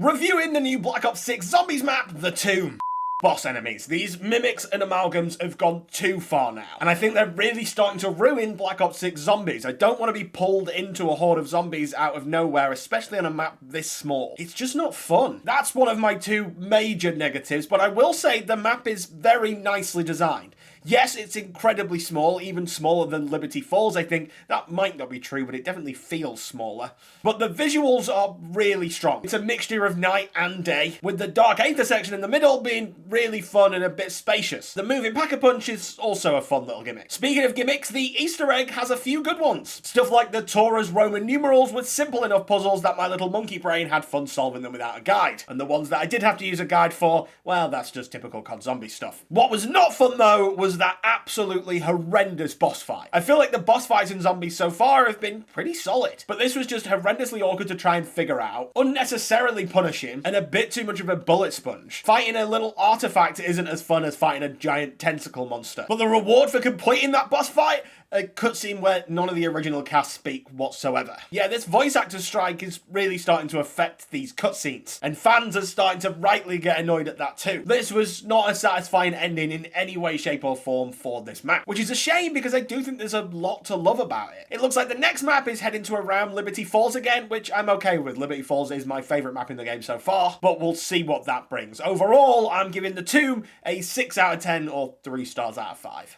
Reviewing the new Black Ops 6 Zombies map, The Tomb. Boss enemies. These mimics and amalgams have gone too far now, and I think they're really starting to ruin Black Ops 6 Zombies. I don't want to be pulled into a horde of zombies out of nowhere, especially on a map this small. It's just not fun. That's one of my two major negatives, but I will say the map is very nicely designed. Yes, it's incredibly small, even smaller than Liberty Falls. I think that might not be true, but it definitely feels smaller. But the visuals are really strong. It's a mixture of night and day, with the Dark Aether section in the middle being really fun and a bit spacious. The moving Pack-a-Punch is also a fun little gimmick. Speaking of gimmicks, the Easter egg has a few good ones. Stuff like the Torah's Roman numerals with simple enough puzzles that my little monkey brain had fun solving them without a guide. And the ones that I did have to use a guide for, well, that's just typical COD Zombie stuff. What was not fun though was that absolutely horrendous boss fight. I feel like the boss fights in Zombies so far have been pretty solid, but this was just horrendously awkward to try and figure out, unnecessarily punishing, and a bit too much of a bullet sponge. Fighting a little artifact isn't as fun as fighting a giant tentacle monster. But the reward for completing that boss fight? A cutscene where none of the original cast speak whatsoever. Yeah, this voice actor strike is really starting to affect these cutscenes, and fans are starting to rightly get annoyed at that too. This was not a satisfying ending in any way, shape or form for this map, which is a shame because I do think there's a lot to love about it. It looks like the next map is heading to around Liberty Falls again, which I'm okay with. Liberty Falls is my favourite map in the game so far, but we'll see what that brings. Overall, I'm giving The Tomb a 6 out of 10 or 3 stars out of 5.